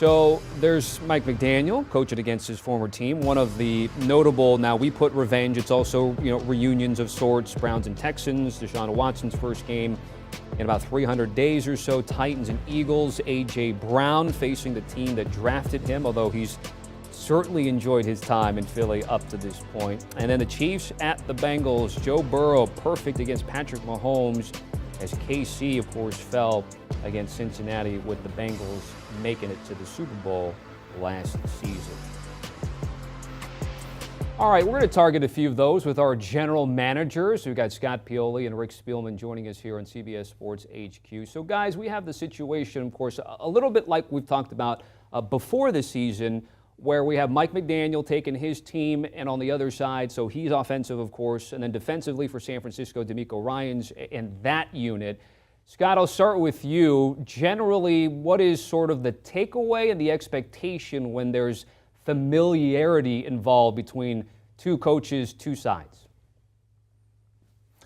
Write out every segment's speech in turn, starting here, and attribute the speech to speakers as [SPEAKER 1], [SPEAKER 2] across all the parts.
[SPEAKER 1] So there's Mike McDaniel coaching against his former team. One of the notable, now we put revenge, it's also, reunions of sorts. Browns and Texans, Deshaun Watson's first game in about 300 days or so. Titans and Eagles, A.J. Brown facing the team that drafted him, although he's certainly enjoyed his time in Philly up to this point. And then the Chiefs at the Bengals. Joe Burrow perfect against Patrick Mahomes, as KC, of course, fell against Cincinnati, with the Bengals making it to the Super Bowl last season. All right, we're going to target a few of those with our general managers. We've got Scott Pioli and Rick Spielman joining us here on CBS Sports HQ. So, guys, we have the situation, of course, a little bit like we've talked about before the season, where we have Mike McDaniel taking his team, and on the other side, so he's offensive, of course, and then defensively for San Francisco, DeMeco Ryans and that unit. Scott, I'll start with you. Generally, what is sort of the takeaway and the expectation when there's familiarity involved between two coaches, two sides?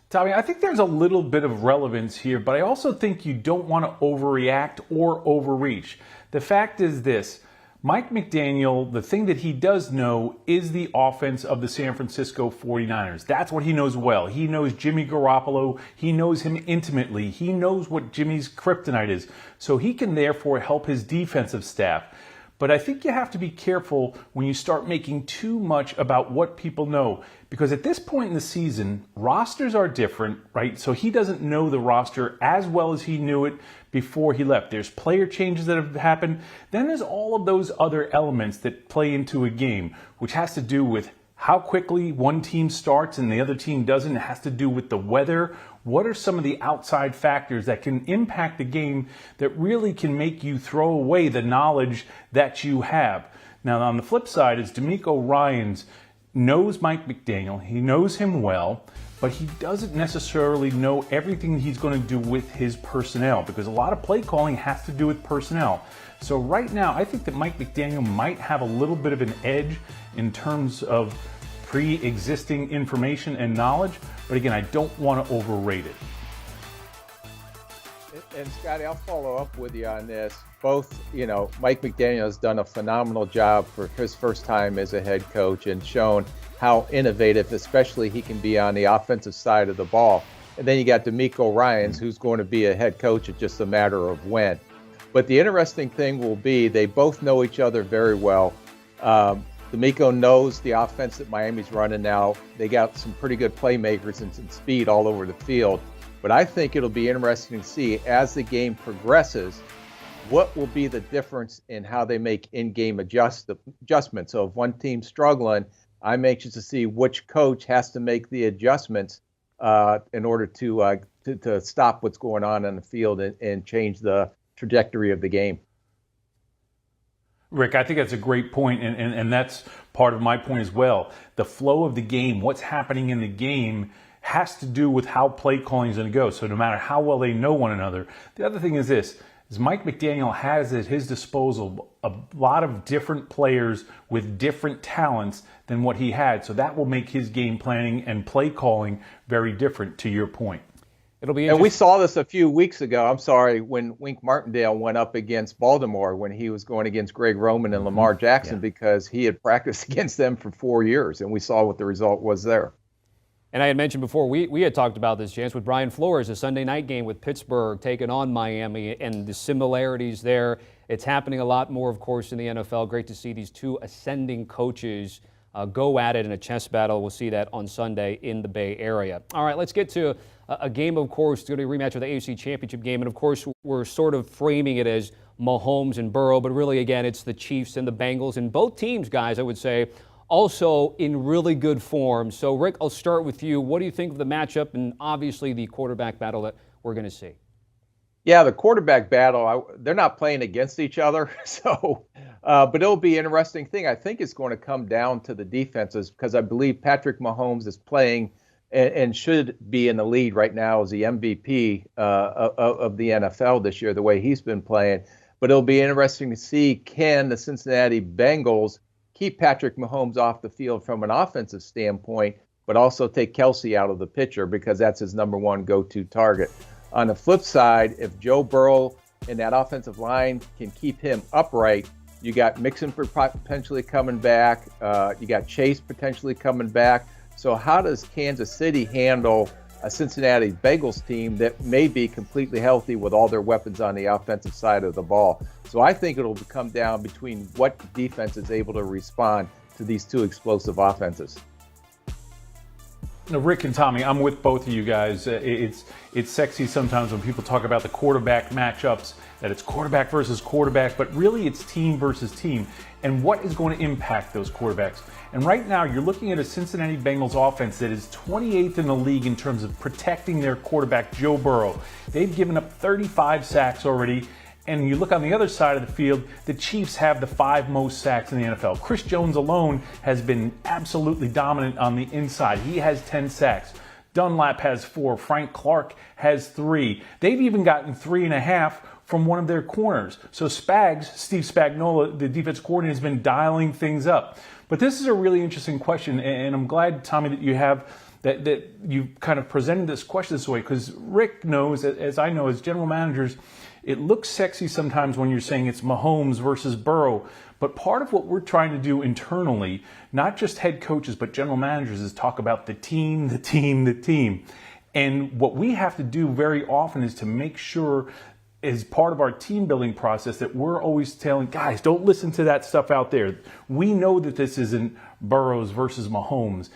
[SPEAKER 2] Tommy, I think there's a little bit of relevance here, but I also think you don't want to overreact or overreach. The fact is this. Mike McDaniel, the thing that he does know is the offense of the San Francisco 49ers. That's what he knows well. He knows Jimmy Garoppolo. He knows him intimately. He knows what Jimmy's kryptonite is. So he can therefore help his defensive staff. But I think you have to be careful when you start making too much about what people know. Because at this point in the season, rosters are different, right? So he doesn't know the roster as well as he knew it before he left. There's player changes that have happened. Then there's all of those other elements that play into a game, which has to do with how quickly one team starts and the other team doesn't. It has to do with the weather. What are some of the outside factors that can impact the game that really can make you throw away the knowledge that you have? Now, on the flip side is DeMeco Ryans knows Mike McDaniel. He knows him well, but he doesn't necessarily know everything he's going to do with his personnel, because a lot of play calling has to do with personnel. So right now, I think that Mike McDaniel might have a little bit of an edge in terms of pre-existing information and knowledge, but again, I don't want to overrate it.
[SPEAKER 3] And Scotty, I'll follow up with you on this. Both, Mike McDaniel has done a phenomenal job for his first time as a head coach and shown how innovative, especially he can be on the offensive side of the ball. And then you got DeMeco Ryans, who's going to be a head coach. It's just a matter of when. But the interesting thing will be they both know each other very well. DeMeco knows the offense that Miami's running now. They got some pretty good playmakers and some speed all over the field. But I think it'll be interesting to see as the game progresses, what will be the difference in how they make in-game adjustments. So if one team's struggling, I'm anxious to see which coach has to make the adjustments in order to stop what's going on the field and change the trajectory of the game.
[SPEAKER 2] Rick, I think that's a great point, and that's part of my point as well. The flow of the game, what's happening in the game, has to do with how play calling is going to go. So no matter how well they know one another. The other thing is this, is Mike McDaniel has at his disposal a lot of different players with different talents than what he had. So that will make his game planning and play calling very different, to your point.
[SPEAKER 1] It'll be
[SPEAKER 3] and we saw this a few weeks ago, when Wink Martindale went up against Baltimore when he was going against Greg Roman and Lamar Jackson, because he had practiced against them for 4 years, and we saw what the result was there.
[SPEAKER 1] And I had mentioned before, we had talked about this, Chance, with Brian Flores, a Sunday night game with Pittsburgh taking on Miami, and the similarities there. It's happening a lot more, of course, in the NFL. Great to see these two ascending coaches go at it in a chess battle. We'll see that on Sunday in the Bay Area. All right, let's get to a game, of course, to a rematch of the AFC Championship game. And, of course, we're sort of framing it as Mahomes and Burrow, but really, again, it's the Chiefs and the Bengals. And both teams, guys, I would say, also in really good form. So, Rick, I'll start with you. What do you think of the matchup and obviously the quarterback battle that we're going to see?
[SPEAKER 3] Yeah, the quarterback battle, they're not playing against each other. But it'll be an interesting thing. I think it's going to come down to the defenses, because I believe Patrick Mahomes is playing and should be in the lead right now as the MVP of the NFL this year, the way he's been playing. But it'll be interesting to see, can the Cincinnati Bengals keep Patrick Mahomes off the field from an offensive standpoint, but also take Kelsey out of the picture, because that's his number one go-to target. On the flip side, if Joe Burrow and that offensive line can keep him upright, You got Mixon potentially coming back. You got Chase potentially coming back. So how does Kansas City handle a Cincinnati Bengals team that may be completely healthy with all their weapons on the offensive side of the ball? So I think it'll come down between what defense is able to respond to these two explosive offenses.
[SPEAKER 2] Now, Rick and Tommy, I'm with both of you guys. It's sexy sometimes when people talk about the quarterback matchups, that it's quarterback versus quarterback, but really it's team versus team, and what is going to impact those quarterbacks. And right now, you're looking at a Cincinnati Bengals offense that is 28th in the league in terms of protecting their quarterback, Joe Burrow. They've given up 35 sacks already. And you look on the other side of the field, the Chiefs have the 5 most sacks in the NFL. Chris Jones alone has been absolutely dominant on the inside. He has 10 sacks. Dunlap has 4. Frank Clark has 3. They've even gotten 3.5 from one of their corners. So Steve Spagnuolo, the defense coordinator, has been dialing things up. But this is a really interesting question, and I'm glad, Tommy, that you have that you kind of presented this question this way, because Rick knows, as I know, as general managers, it looks sexy sometimes when you're saying it's Mahomes versus Burrow. But part of what we're trying to do internally, not just head coaches, but general managers, is talk about the team, the team, the team. And what we have to do very often is to make sure, as part of our team building process, that we're always telling guys, don't listen to that stuff out there. We know that this isn't Burrows versus Mahomes.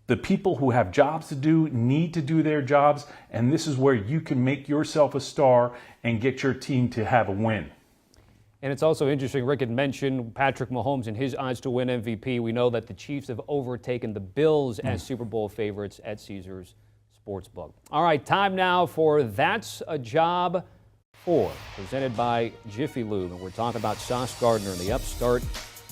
[SPEAKER 2] The people who have jobs to do need to do their jobs, and this is where you can make yourself a star and get your team to have a win.
[SPEAKER 1] And it's also interesting, Rick had mentioned Patrick Mahomes and his odds to win MVP. We know that the Chiefs have overtaken the Bills as Super Bowl favorites at Caesars Sportsbook. All right, time now for That's a Job 4, presented by Jiffy Lube. And we're talking about Sauce Gardner and the upstart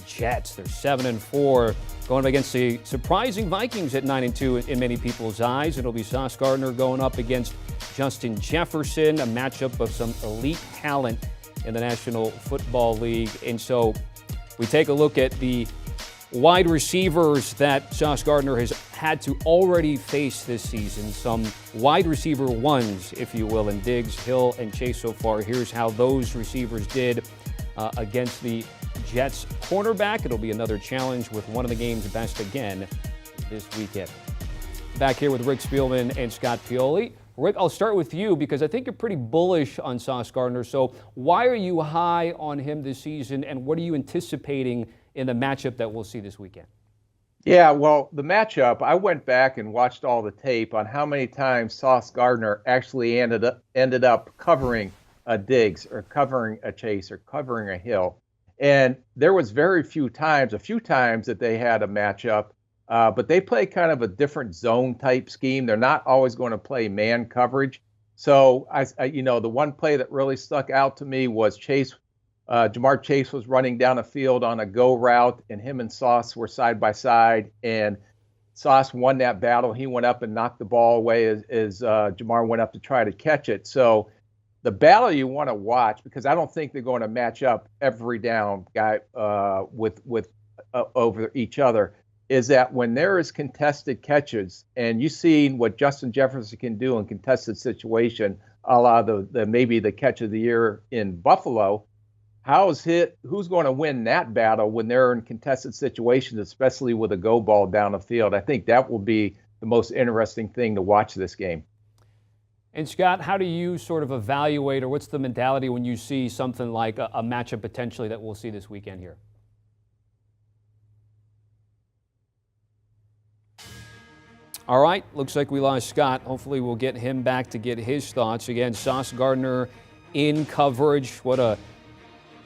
[SPEAKER 1] Jets. They're 7-4, going up against the surprising Vikings at 9-2 in many people's eyes. It'll be Sauce Gardner going up against Justin Jefferson, a matchup of some elite talent in the National Football League. And so we take a look at the wide receivers that Sauce Gardner has had to already face this season. Some wide receiver ones, if you will, in Diggs, Hill, and Chase so far. Here's how those receivers did against the Jets cornerback. It'll be another challenge with one of the game's best again this weekend. Back here with Rick Spielman and Scott Pioli. Rick, I'll start with you because I think you're pretty bullish on Sauce Gardner. So why are you high on him this season, and what are you anticipating in the matchup that we'll see this weekend?
[SPEAKER 3] Yeah, well, the matchup, I went back and watched all the tape on how many times Sauce Gardner actually ended up covering a Diggs or covering a Chase or covering a Hill. And there was a few times that they had a matchup, but they play kind of a different zone type scheme. They're not always going to play man coverage. So, the one play that really stuck out to me was Jamar Chase was running down a field on a go route, and him and Sauce were side by side, and Sauce won that battle. He went up and knocked the ball away as Jamar went up to try to catch it. So the battle you want to watch, because I don't think they're going to match up every down guy with over each other, is that when there is contested catches, and you've seen what Justin Jefferson can do in contested situation, a la maybe the catch of the year in Buffalo, who's going to win that battle when they're in contested situations, especially with a go ball down the field? I think that will be the most interesting thing to watch this game.
[SPEAKER 1] And Scott, how do you sort of evaluate, or what's the mentality when you see something like a matchup potentially that we'll see this weekend here? All right, looks like we lost Scott. Hopefully we'll get him back to get his thoughts. Again, Sauce Gardner in coverage. What a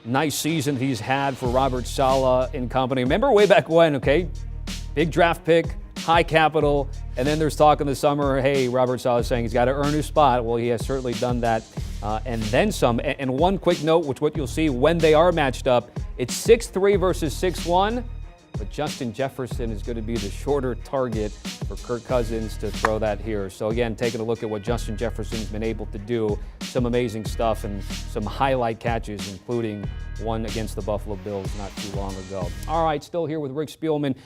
[SPEAKER 1] nice season he's had for Robert Saleh and company. Remember way back when, okay? Big draft pick, high capital, and then there's talk in the summer, hey, Robert Saleh saying he's got to earn his spot. Well, he has certainly done that, and then some. And one quick note, which what you'll see when they are matched up, it's 6'3" versus 6'1", but Justin Jefferson is going to be the shorter target for Kirk Cousins to throw that here. So again, taking a look at what Justin Jefferson's been able to do, some amazing stuff and some highlight catches, including one against the Buffalo Bills not too long ago. All right, still here with Rick Spielman.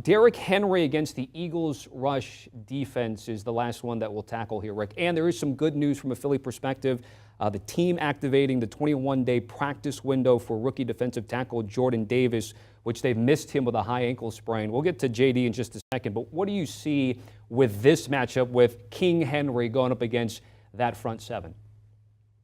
[SPEAKER 1] Derrick Henry against the Eagles' rush defense is the last one that we'll tackle here, Rick. And there is some good news from a Philly perspective. The team activating the 21-day practice window for rookie defensive tackle Jordan Davis, which they've missed him with a high ankle sprain. We'll get to JD in just a second, but what do you see with this matchup with King Henry going up against that front seven?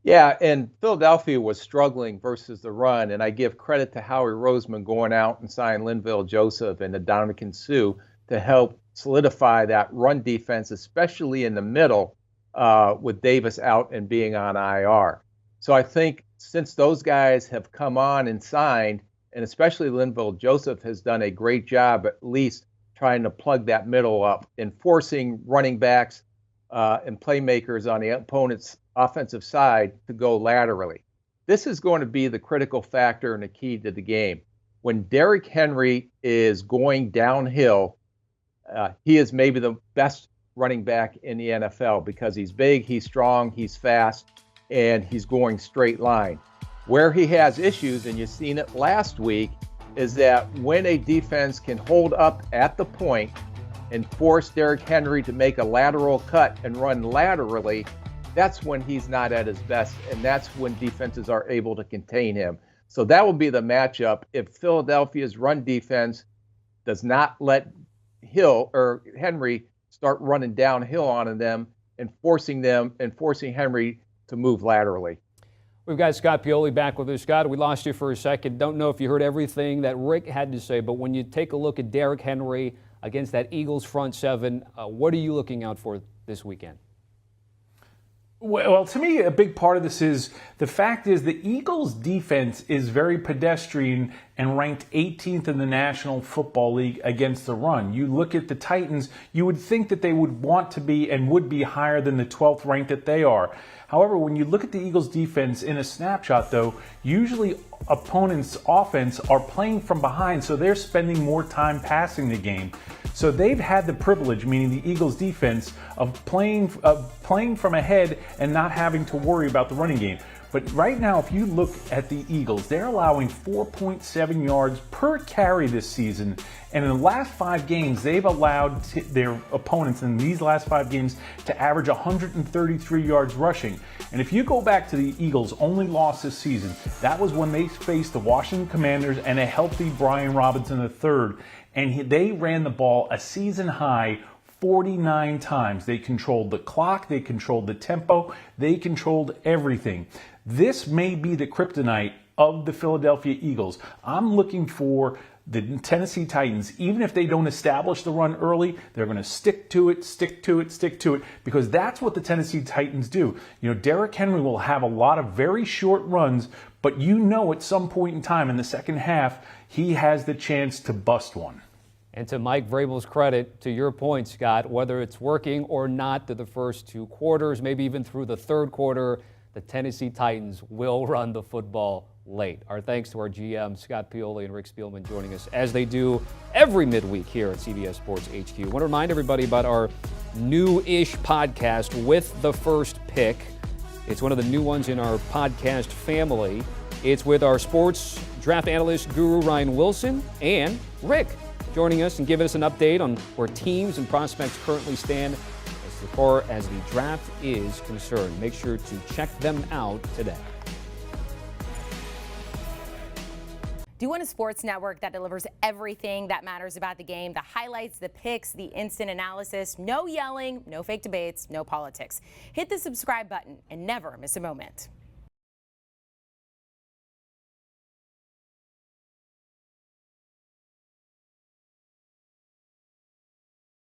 [SPEAKER 3] Yeah, and Philadelphia was struggling versus the run, and I give credit to Howie Roseman going out and signing Linval Joseph and Dominican Sue to help solidify that run defense, especially in the middle with Davis out and being on IR. So I think since those guys have come on and signed, and especially Linval Joseph has done a great job at least trying to plug that middle up and forcing running backs and playmakers on the opponent's offensive side to go laterally. This is going to be the critical factor and the key to the game. When Derrick Henry is going downhill, he is maybe the best running back in the NFL because he's big, he's strong, he's fast, and he's going straight line. Where he has issues, and you've seen it last week, is that when a defense can hold up at the point and force Derrick Henry to make a lateral cut and run laterally, that's when he's not at his best, and that's when defenses are able to contain him. So that will be the matchup. If Philadelphia's run defense does not let Henry start running downhill on them and forcing Henry to move laterally.
[SPEAKER 1] We've got Scott Pioli back with us. Scott, we lost you for a second. Don't know if you heard everything that Rick had to say, but when you take a look at Derrick Henry against that Eagles front seven, what are you looking out for this weekend?
[SPEAKER 2] Well, to me, a big part of this is the fact is the Eagles' defense is very pedestrian and ranked 18th in the National Football League against the run. You look at the Titans, you would think that they would want to be and would be higher than the 12th ranked that they are. However, when you look at the Eagles' defense in a snapshot, though, usually opponents' offense are playing from behind, so they're spending more time passing the game. So they've had the privilege, meaning the Eagles' defense, of playing from ahead and not having to worry about the running game. But right now, if you look at the Eagles, they're allowing 4.7 yards per carry this season. And in the last 5 games, they've allowed their opponents in these last 5 games to average 133 yards rushing. And if you go back to the Eagles' only loss this season, that was when they faced the Washington Commanders and a healthy Brian Robinson III. And they ran the ball a season high 49 times. They controlled the clock, they controlled the tempo, they controlled everything. This may be the kryptonite of the Philadelphia Eagles. I'm looking for the Tennessee Titans, even if they don't establish the run early, they're going to stick to it, because that's what the Tennessee Titans do. You know, Derrick Henry will have a lot of very short runs, but you know at some point in time in the second half, he has the chance to bust one.
[SPEAKER 1] And to Mike Vrabel's credit, to your point, Scott, whether it's working or not through the first 2 quarters, maybe even through the third quarter, the Tennessee Titans will run the football late. Our thanks to our GM, Scott Pioli and Rick Spielman, joining us as they do every midweek here at CBS Sports HQ. I want to remind everybody about our new-ish podcast, With the First Pick. It's one of the new ones in our podcast family. It's with our sports draft analyst guru, Ryan Wilson, and Rick, joining us and giving us an update on where teams and prospects currently stand as far as the draft is concerned. Make sure to check them out today.
[SPEAKER 4] Do you want a sports network that delivers everything that matters about the game? The highlights, the picks, the instant analysis, no yelling, no fake debates, no politics. Hit the subscribe button and never miss a moment.